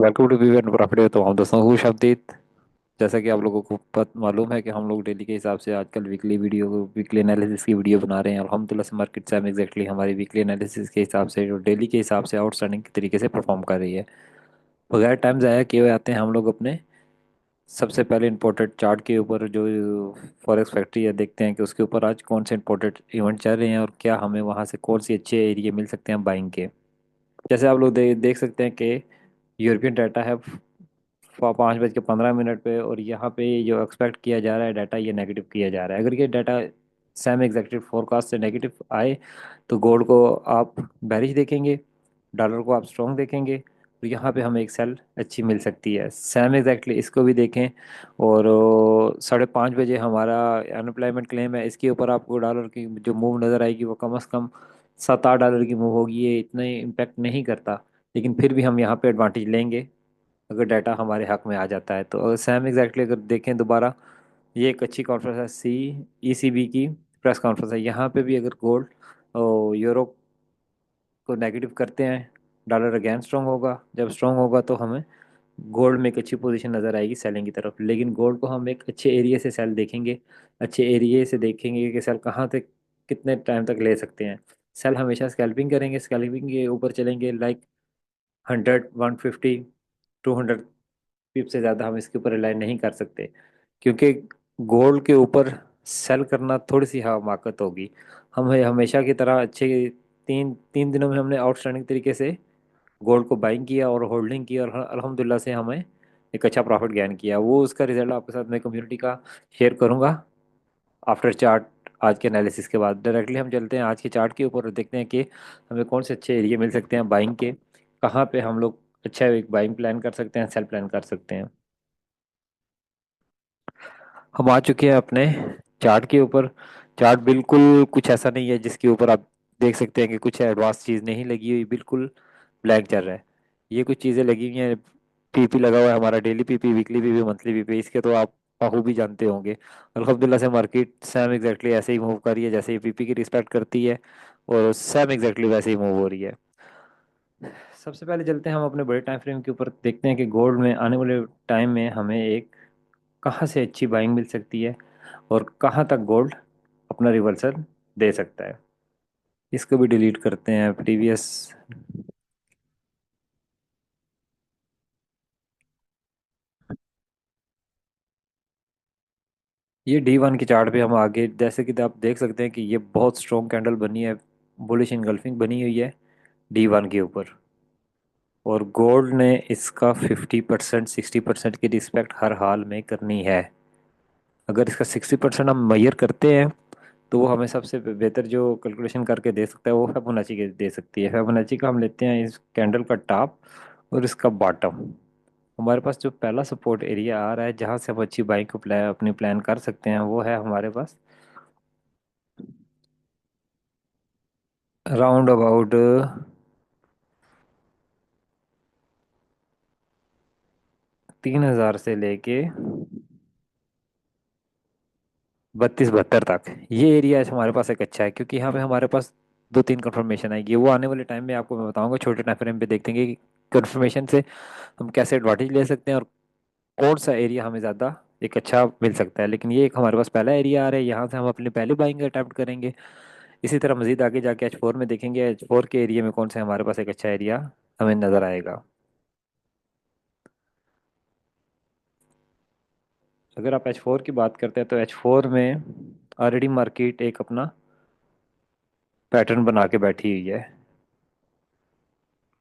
Welcome to weave and profit. तो हम दोस्तों हूँ शब्दित। जैसा कि आप लोगों को मालूम है कि हम लोग डेली के हिसाब से आजकल वीकली एनालिसिस की वीडियो बना रहे हैं। और अल्हम्दुलिल्लाह से मार्केट से हम एग्जैक्टली हमारी वीकली एनालिसिस के हिसाब से जो डेली के हिसाब से आउटस्टैंडिंग तरीके से परफॉर्म कर रही है। बगैर टाइम ज़ाया किए हुए आते हैं हम लोग अपने सबसे पहले इंपॉर्टेंट चार्ट के ऊपर जो फॉरेक्स फैक्ट्री है, देखते हैं कि उसके ऊपर आज कौन से इंपॉर्टेंट इवेंट चल रहे हैं और क्या हमें वहाँ से कौन सी अच्छे एरिया मिल सकते हैं बाइंग के। जैसे आप लोग देख सकते हैं कि यूरोपियन डाटा है 5:15 पे, और यहाँ पे जो एक्सपेक्ट किया जा रहा है डाटा, ये नेगेटिव किया जा रहा है। अगर ये डाटा सेम एग्जैक्टिव फोरकास्ट से नेगेटिव आए तो गोल्ड को आप बेरिश देखेंगे, डॉलर को आप स्ट्रॉन्ग देखेंगे। तो यहाँ पे हमें एक सेल अच्छी मिल सकती है। सेम एग्जैक्टली इसको भी देखें। और 5:30 हमारा अनएम्प्लॉयमेंट क्लेम है, इसके ऊपर आपको डॉलर की जो मूव नज़र आएगी वो कम से कम 7-8 डॉलर की मूव होगी। ये इतना इम्पेक्ट नहीं करता, लेकिन फिर भी हम यहाँ पे एडवांटेज लेंगे अगर डाटा हमारे हक में आ जाता है। तो अगर सेम एग्जैक्टली अगर देखें दोबारा, ये एक अच्छी कॉन्फ्रेंस है, ईसीबी की प्रेस कॉन्फ्रेंस है। यहाँ पे भी अगर गोल्ड और यूरो को नेगेटिव करते हैं, डॉलर अगेन स्ट्रांग होगा। जब स्ट्रांग होगा तो हमें गोल्ड में एक अच्छी पोजीशन नज़र आएगी सेलिंग की तरफ। लेकिन गोल्ड को हम एक अच्छे एरिया से सेल देखेंगे, अच्छे एरिया से देखेंगे कि सेल कहाँ तक कितने टाइम तक ले सकते हैं। सेल हमेशा स्कैल्पिंग करेंगे, स्कैल्पिंग के ऊपर चलेंगे लाइक 100, 150, 200 पिप से ज़्यादा हम इसके ऊपर रिलाई नहीं कर सकते, क्योंकि गोल्ड के ऊपर सेल करना थोड़ी सी हमाकत होगी। हम हमेशा की तरह अच्छे तीन तीन दिनों में हमने आउटस्टैंडिंग तरीके से गोल्ड को बाइंग किया और होल्डिंग की, और अल्हम्दुलिल्लाह से हमें एक अच्छा प्रॉफिट गेन किया। वो उसका रिजल्ट आपके साथ मैं कम्युनिटी का शेयर करूंगा आफ्टर चार्ट। आज के एनालिसिस के बाद डायरेक्टली हम चलते हैं आज के चार्ट के ऊपर और देखते हैं कि हमें कौन से अच्छे एरिया मिल सकते हैं बाइंग के, कहाँ पे हम लोग अच्छा एक बाइंग प्लान कर सकते हैं, सेल प्लान कर सकते हैं। हम आ चुके हैं अपने चार्ट के ऊपर। चार्ट बिल्कुल कुछ ऐसा नहीं है जिसके ऊपर आप देख सकते हैं कि कुछ एडवांस चीज़ नहीं लगी हुई, बिल्कुल ब्लैंक चल रहा है। ये कुछ चीज़ें लगी हुई हैं। पीपी लगा हुआ है हमारा, daily PP, weekly PP, monthly PP, इसके तो आप भी जानते होंगे। अल्हम्दुलिल्लाह से मार्केट सेम एग्जैक्टली ऐसे ही मूव कर रही है जैसे ही पीपी की रिस्पेक्ट करती है, और सेम एग्जैक्टली वैसे ही मूव हो रही है। सबसे पहले चलते हैं हम अपने बड़े टाइम फ्रेम के ऊपर, देखते हैं कि गोल्ड में आने वाले टाइम में हमें एक कहाँ से अच्छी बाइंग मिल सकती है और कहाँ तक गोल्ड अपना रिवर्सल दे सकता है। इसको भी डिलीट करते हैं प्रीवियस। ये D1 की चार्ट पे हम आगे, जैसे कि आप देख सकते हैं कि ये बहुत स्ट्रॉन्ग कैंडल बनी है, बुलिश इनगल्फिंग बनी हुई है D1 के ऊपर। और गोल्ड ने इसका 50%, 60% की रिस्पेक्ट हर हाल में करनी है। अगर इसका 60% हम मैयर करते हैं तो वो हमें सबसे बेहतर जो कैलकुलेशन करके दे सकता है वो फिबोनाची के दे सकती है। फिबोनाची का हम लेते हैं इस कैंडल का टॉप और इसका बॉटम। हमारे पास जो पहला सपोर्ट एरिया आ रहा है जहाँ से हम अच्छी बाइक को अपनी प्लान कर सकते हैं, वो है हमारे पास राउंड अबाउट 3,000 से लेके 32-72 तक। ये एरिया हमारे पास एक अच्छा है, क्योंकि यहाँ पे हमारे पास 2-3 कंफर्मेशन आएगी। वो आने वाले टाइम में आपको मैं बताऊंगा, छोटे टाइम फ्रेम पे देखते हैं कि कंफर्मेशन से हम कैसे एडवांटेज ले सकते हैं और कौन सा एरिया हमें ज़्यादा एक अच्छा मिल सकता है। लेकिन ये एक हमारे पास पहला एरिया आ रहा है, यहाँ से हम अपनी पहली बाइंग अटैम्प्ट करेंगे। इसी तरह मजीद आगे जाके H4 में देखेंगे, H4 के एरिया में कौन सा हमारे पास एक अच्छा एरिया हमें नज़र आएगा। अगर आप H4 की बात करते हैं तो H4 में ऑलरेडी मार्केट एक अपना पैटर्न बना के बैठी हुई है।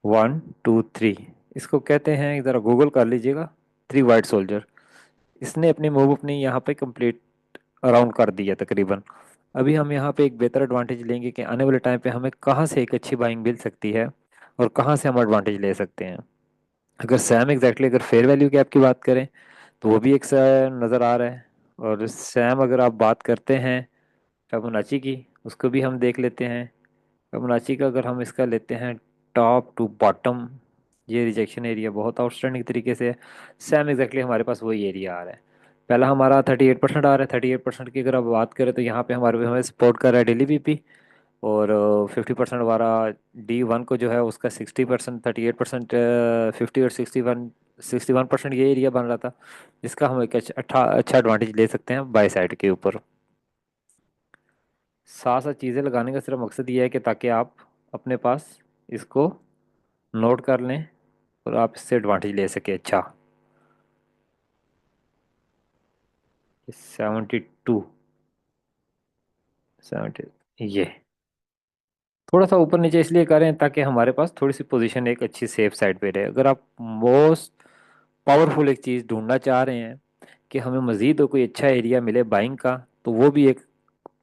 1, 2, 3, इसको कहते हैं, ज़रा गूगल कर लीजिएगा, 3 वाइट सोल्जर। इसने अपनी मूव अपनी यहाँ पे कंप्लीट अराउंड कर दी है तकरीबन। अभी हम यहाँ पे एक बेहतर एडवांटेज लेंगे कि आने वाले टाइम पे हमें कहाँ से एक अच्छी बाइंग मिल सकती है और कहाँ से हम एडवांटेज ले सकते हैं। अगर सैम एग्जैक्टली अगर फेयर वैल्यू गैप की बात करें तो वो भी एक सा नज़र आ रहा है। और सैम अगर आप बात करते हैं फिबोनाची की, उसको भी हम देख लेते हैं। फिबोनाची का अगर हम इसका लेते हैं टॉप टू बॉटम, ये रिजेक्शन एरिया बहुत आउटस्टैंडिंग तरीके से है। सेम एग्जैक्टली हमारे पास वही एरिया आ रहा है। पहला हमारा 38% आ रहा है। 38% की अगर आप बात करें तो यहाँ पे हमारे हमें सपोर्ट कर रहा है डेली बीपी, और 50% वाला D1 को जो है उसका 60%, 38%, 50 और 61% ये एरिया बन रहा था, जिसका हम एक अच्छा अच्छा एडवांटेज ले सकते हैं बाई साइड के ऊपर। साथ साथ चीज़ें लगाने का सिर्फ मकसद ये है कि ताकि आप अपने पास इसको नोट कर लें और आप इससे एडवांटेज ले सके। अच्छा, 72, 70, ये थोड़ा सा ऊपर नीचे इसलिए करें ताकि हमारे पास थोड़ी सी पोजीशन एक अच्छी सेफ साइड पे रहे। अगर आप मोस्ट पावरफुल एक चीज़ ढूंढना चाह रहे हैं कि हमें मज़ीद कोई अच्छा एरिया मिले बाइंग का, तो वो भी एक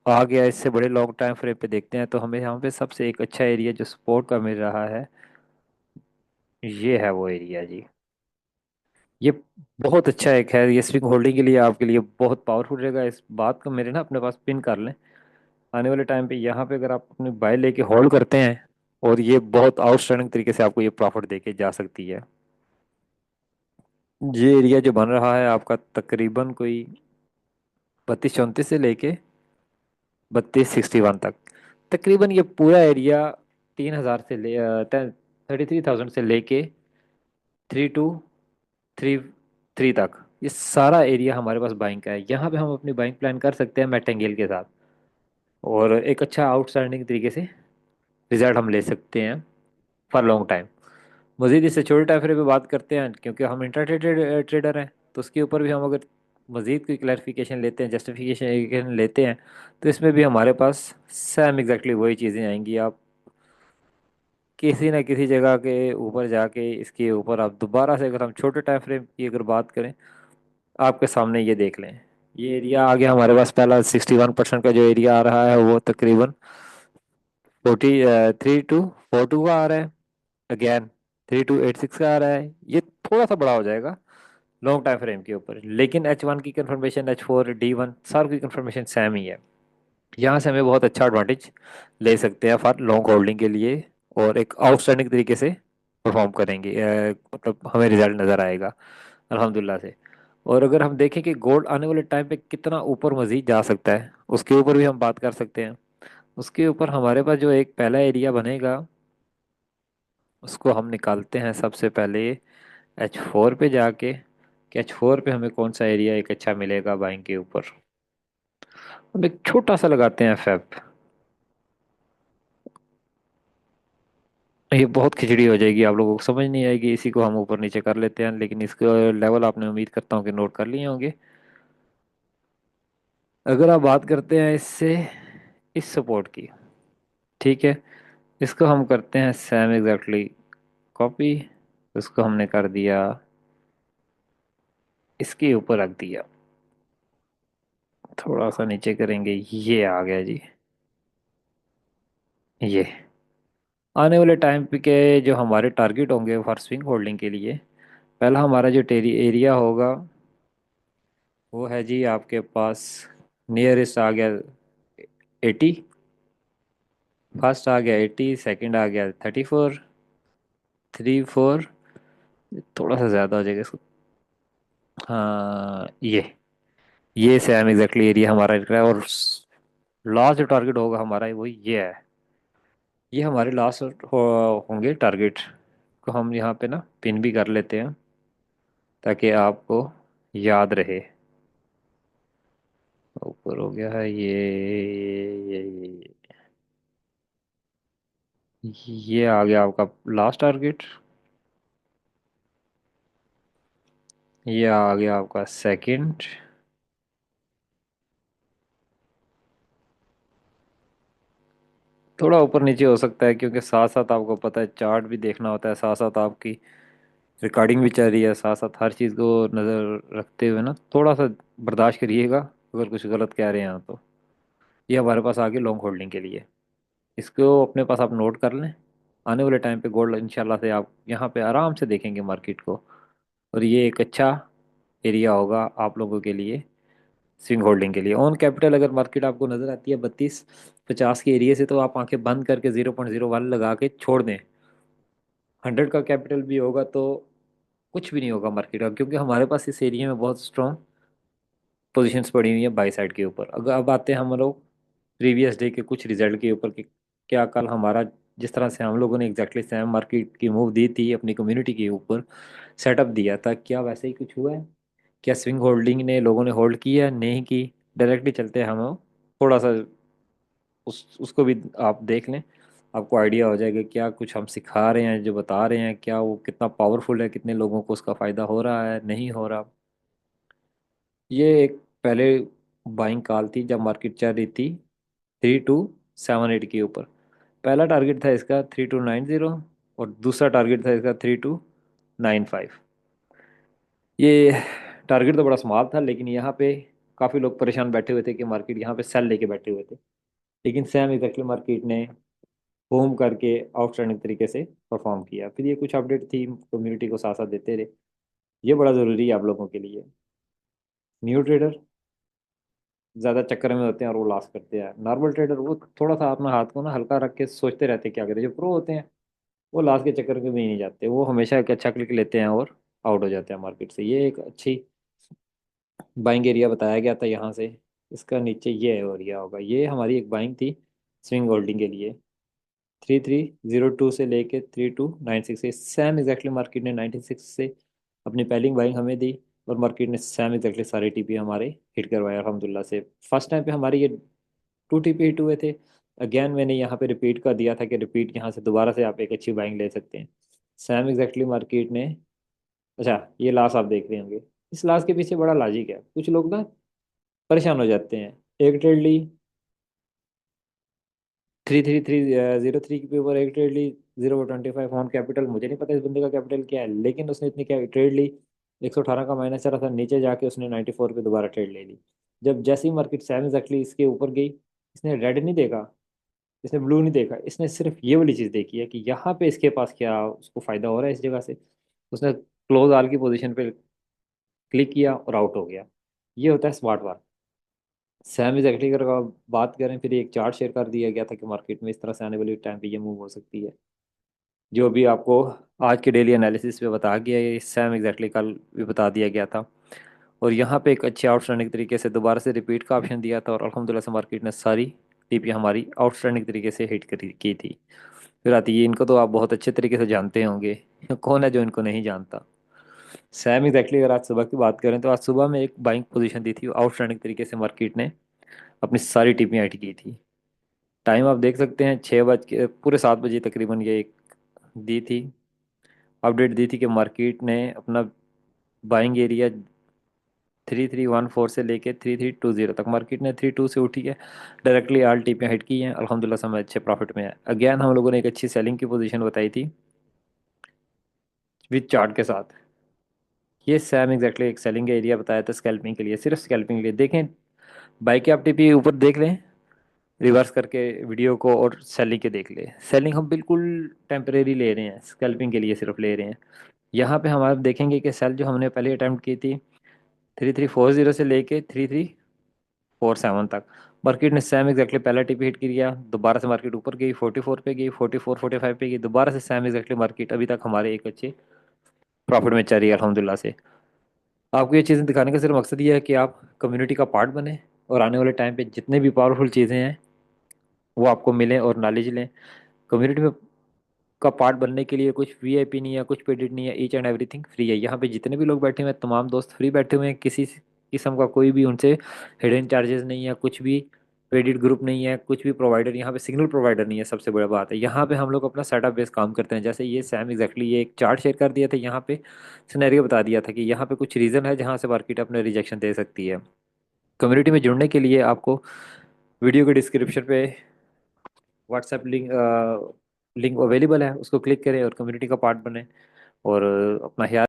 आ गया। इससे बड़े लॉन्ग टाइम फ्रेम पे देखते हैं तो हमें यहाँ पे सबसे एक अच्छा एरिया जो सपोर्ट का मिल रहा है, ये है वो एरिया जी। ये बहुत अच्छा एक है, ये स्विंग होल्डिंग के लिए आपके लिए बहुत पावरफुल रहेगा। इस बात को मेरे ना अपने पास पिन कर लें। आने वाले टाइम पे यहाँ पे अगर आप अपनी बाय लेके होल्ड करते हैं, और ये बहुत आउटस्टैंडिंग तरीके से आपको ये प्रॉफिट देके जा सकती है। ये एरिया जो बन रहा है आपका तकरीबन कोई 32-34 से लेके 32-61 तक, तकरीबन ये पूरा एरिया 3,000 से ले 33,000 से लेके 3233 तक, ये सारा एरिया हमारे पास बाइंग का है। यहाँ पे हम अपनी बाइंग प्लान कर सकते हैं मैटेंगेल के साथ, और एक अच्छा आउटस्टैंडिंग तरीके से रिजल्ट हम ले सकते हैं फॉर लॉन्ग टाइम। मजीद इससे छोटे टाइम फ्रेम पे बात करते हैं, क्योंकि हम इंटरडे ट्रेडर हैं, तो उसके ऊपर भी हम अगर मजीद कोई क्लैरिफिकेशन लेते हैं, जस्टिफिकेशन लेते हैं, तो इसमें भी हमारे पास सेम एग्जैक्टली वही चीज़ें आएंगी। आप किसी न किसी जगह के ऊपर जाके इसके ऊपर आप दोबारा से, अगर हम छोटे टाइम फ्रेम की अगर बात करें, आपके सामने ये देख लें। ये एरिया आ गया हमारे पास, पहला 61% का जो एरिया आ रहा है वो तकरीबन 3242 का आ रहा है। अगेन 3286 का आ रहा है। ये थोड़ा सा बड़ा हो जाएगा लॉन्ग टाइम फ्रेम के ऊपर, लेकिन H1 की कंफर्मेशन, H4, D1 सार की कंफर्मेशन सेम ही है। यहाँ से हमें बहुत अच्छा एडवांटेज ले सकते हैं फॉर लॉन्ग होल्डिंग के लिए, और एक आउटस्टैंडिंग तरीके से परफॉर्म करेंगे। मतलब हमें रिजल्ट नज़र आएगा अल्हम्दुलिल्लाह से। और अगर हम देखें कि गोल्ड आने वाले टाइम पे कितना ऊपर मजीद जा सकता है, उसके ऊपर भी हम बात कर सकते हैं। उसके ऊपर हमारे पास जो एक पहला एरिया बनेगा, उसको हम निकालते हैं सबसे पहले H4 पे जाके, कि H4 पे हमें कौन सा एरिया एक अच्छा मिलेगा बाइंग के ऊपर। हम एक छोटा सा लगाते हैं फैब। ये बहुत खिचड़ी हो जाएगी, आप लोगों को समझ नहीं आएगी, इसी को हम ऊपर नीचे कर लेते हैं, लेकिन इसके लेवल आपने उम्मीद करता हूँ कि नोट कर लिए होंगे। अगर आप बात करते हैं इससे इस सपोर्ट की, ठीक है, इसको हम करते हैं सेम एग्जैक्टली कॉपी, उसको हमने कर दिया इसके ऊपर रख दिया, थोड़ा सा नीचे करेंगे, ये आ गया जी। ये आने वाले टाइम पे के जो हमारे टारगेट होंगे फॉर स्विंग होल्डिंग के लिए, पहला हमारा जो टेरी एरिया होगा वो है जी आपके पास, नियरेस्ट आ गया 80, फर्स्ट आ गया 80, सेकंड आ गया 34, 34, थोड़ा सा ज़्यादा हो जाएगा इसको। हाँ, ये सेम एग्जैक्टली एरिया हमारा निकला है, और लास्ट जो टारगेट होगा हमारा वो ये है। ये हमारे लास्ट होंगे टारगेट, को हम यहाँ पे ना पिन भी कर लेते हैं ताकि आपको याद रहे। ऊपर हो गया है ये आ गया आपका लास्ट टारगेट। ये आ गया आपका सेकंड। थोड़ा ऊपर नीचे हो सकता है, क्योंकि साथ साथ आपको पता है चार्ट भी देखना होता है, साथ साथ आपकी रिकॉर्डिंग भी चल रही है, साथ साथ हर चीज़ को नज़र रखते हुए ना थोड़ा सा बर्दाश्त करिएगा अगर कुछ गलत कह रहे हैं तो। ये हमारे पास आ गया लॉन्ग होल्डिंग के लिए, इसको अपने पास आप नोट कर लें। आने वाले टाइम पे गोल्ड इंशाल्लाह से आप यहाँ पे आराम से देखेंगे मार्केट को, और ये एक अच्छा एरिया होगा आप लोगों के लिए स्विंग होल्डिंग के लिए। ऑन कैपिटल अगर मार्केट आपको नज़र आती है 3250 के एरिया से, तो आप आंखें बंद करके 0.01 लगा के छोड़ दें। 100 का कैपिटल भी होगा तो कुछ भी नहीं होगा मार्केट का, क्योंकि हमारे पास इस एरिया में बहुत स्ट्रॉन्ग पोजीशंस पड़ी हुई है बाई साइड के ऊपर। अगर अब आते हैं हम लोग प्रीवियस डे के कुछ रिजल्ट के ऊपर, क्या कल हमारा, जिस तरह से हम लोगों ने एग्जैक्टली सेम मार्केट की मूव दी थी अपनी कम्युनिटी के ऊपर, सेटअप दिया था, क्या वैसे ही कुछ हुआ है? क्या स्विंग होल्डिंग ने लोगों ने होल्ड किया, नहीं की? डायरेक्टली चलते हैं हम थोड़ा सा, उसको भी आप देख लें, आपको आइडिया हो जाएगा क्या कुछ हम सिखा रहे हैं, जो बता रहे हैं क्या वो कितना पावरफुल है, कितने लोगों को उसका फ़ायदा हो रहा है, नहीं हो रहा। ये एक पहले बाइंग कॉल थी जब मार्केट चल रही थी 3278 के ऊपर। पहला टारगेट था इसका 3290, और दूसरा टारगेट था इसका 3295। ये टारगेट तो बड़ा स्मॉल था, लेकिन यहाँ पे काफ़ी लोग परेशान बैठे हुए थे कि मार्केट यहाँ पे सेल लेके बैठे हुए थे। लेकिन सेम एग्जैक्टली मार्केट ने बूम करके आउटस्टैंडिंग तरीके से परफॉर्म किया। फिर ये कुछ अपडेट थी, कम्युनिटी को साथ साथ देते रहे। ये बड़ा ज़रूरी है आप लोगों के लिए। न्यू ट्रेडर ज़्यादा चक्कर में होते हैं और वो लॉस करते हैं। नॉर्मल ट्रेडर वो थोड़ा सा अपना हाथ को ना हल्का रख के सोचते रहते हैं क्या करें। जो प्रो होते हैं वो लॉस के चक्कर में भी नहीं जाते, वो हमेशा एक अच्छा क्लिक लेते हैं और आउट हो जाते हैं मार्केट से। ये एक अच्छी बाइंग एरिया बताया गया था यहाँ से। इसका नीचे ये एरिया होगा, ये हमारी एक बाइंग थी स्विंग होल्डिंग के लिए। 3302 से लेके 3296 से सेम एग्जैक्टली मार्केट ने 96 से अपनी पहली बाइंग हमें दी, और मार्केट ने सेम एग्जैक्टली सारे टीपी हमारे हिट करवाए अल्हम्दुलिल्लाह से। फर्स्ट टाइम पे हमारे ये 2 टीपी हिट हुए थे। अगेन मैंने यहाँ पे रिपीट कर दिया था कि रिपीट यहाँ से दोबारा से आप एक अच्छी बाइंग ले सकते हैं। सेम एग्जैक्टली मार्केट ने, अच्छा ये लास्ट आप देख रहे होंगे। इस लास्ट के पीछे बड़ा लॉजिक है, कुछ लोग ना परेशान हो जाते हैं। एक ट्रेड ली 3303 के ऊपर, एक ट्रेड ली 0.25 ऑन कैपिटल। मुझे नहीं पता इस बंदे का कैपिटल क्या है, लेकिन उसने इतनी क्या ट्रेड ली। 118 का माइनस चला था, नीचे जाके उसने 94 पे दोबारा ट्रेड ले ली। जब जैसी मार्केट सेवन एग्जैक्टली इसके ऊपर गई, इसने रेड नहीं देखा, इसने ब्लू नहीं देखा, इसने सिर्फ ये वाली चीज़ देखी है कि यहाँ पे इसके पास क्या उसको फायदा हो रहा है इस जगह से। उसने क्लोज आल की पोजीशन पे क्लिक किया और आउट हो गया। ये होता है smart work. Sam is actually, अगर आप बात करें, फिर एक चार्ट शेयर कर दिया गया था कि मार्केट में इस तरह से आने वाली टाइम पे ये मूव हो सकती है। जो भी आपको आज के डेली एनालिसिस पे बता गया, ये सैम एग्जैक्टली कल भी बता दिया गया था। और यहाँ पे एक अच्छे आउटस्टैंडिंग तरीके से दोबारा से रिपीट का ऑप्शन दिया था, और अल्हम्दुलिल्लाह से मार्केट ने सारी टीपी हमारी आउटस्टैंडिंग तरीके से हिट करी की थी। फिर आती है, इनको तो आप बहुत अच्छे तरीके से जानते होंगे। कौन है जो इनको नहीं जानता? सैम एग्जैक्टली अगर आज सुबह की बात करें तो आज सुबह में एक बाइंग पोजीशन दी थी आउटस्टैंडिंग तरीके से, मार्केट ने अपनी सारी टीपियाँ हिट की थी। टाइम आप देख सकते हैं, 6 बज के पूरे 7 बजे तकरीबन ये एक दी थी, अपडेट दी थी कि मार्केट ने अपना बाइंग एरिया 3314 से लेके 3320 तक, मार्केट ने 32 से उठी है, डायरेक्टली आल टीपियाँ हिट की हैं। अल्हम्दुलिल्लाह से हम अच्छे प्रॉफिट में है। अगेन हम लोगों ने एक अच्छी सेलिंग की पोजीशन बताई थी विद चार्ट के साथ। ये सैम एग्जैक्टली एक सेलिंग एरिया बताया था स्कैल्पिंग के लिए, सिर्फ स्कैल्पिंग के लिए। देखें बाई के आप टीपी ऊपर देख लें, रिवर्स करके वीडियो को, और सेलिंग के देख ले। सेलिंग हम बिल्कुल टेम्परेरी ले रहे हैं, स्कैल्पिंग के लिए सिर्फ ले रहे हैं। यहाँ पे हम आप देखेंगे कि सेल जो हमने पहले अटैम्प्ट की थी 3340 से लेके 3347 तक, मार्केट ने सेम एग्जैक्टली पहला टिप हिट किया, दोबारा से मार्केट ऊपर गई 44 पे गई, 44 45 पे गई, दोबारा से सेम एग्जैक्टली मार्केट अभी तक हमारे एक अच्छे प्रॉफिट में चल रही है अल्हम्दुलिल्लाह से। आपको ये चीज़ें दिखाने का सिर्फ मकसद ये है कि आप कम्युनिटी का पार्ट बने, और आने वाले टाइम पे जितने भी पावरफुल चीज़ें हैं वो आपको मिलें और नॉलेज लें। कम्युनिटी में का पार्ट बनने के लिए कुछ वीआईपी नहीं है, कुछ पेडेड नहीं है, ईच एंड एवरीथिंग फ्री है। यहाँ पे जितने भी लोग बैठे हुए हैं तमाम दोस्त फ्री बैठे हुए हैं, किसी किस्म का कोई भी उनसे हिडन चार्जेस नहीं है, कुछ भी पेडेड ग्रुप नहीं है, कुछ भी प्रोवाइडर यहाँ पे सिग्नल प्रोवाइडर नहीं है। सबसे बड़ी बात है यहाँ पे हम लोग अपना सेटअप बेस काम करते हैं। जैसे ये सैम एग्जैक्टली ये एक चार्ट शेयर कर दिया था, यहाँ पे सिनेरियो बता दिया था कि यहाँ पे कुछ रीज़न है जहाँ से मार्केट अपने रिजेक्शन दे सकती है। कम्युनिटी में जुड़ने के लिए आपको वीडियो के डिस्क्रिप्शन पे व्हाट्सएप लिंक अवेलेबल है, उसको क्लिक करें और कम्युनिटी का पार्ट बने, और अपना ख्याल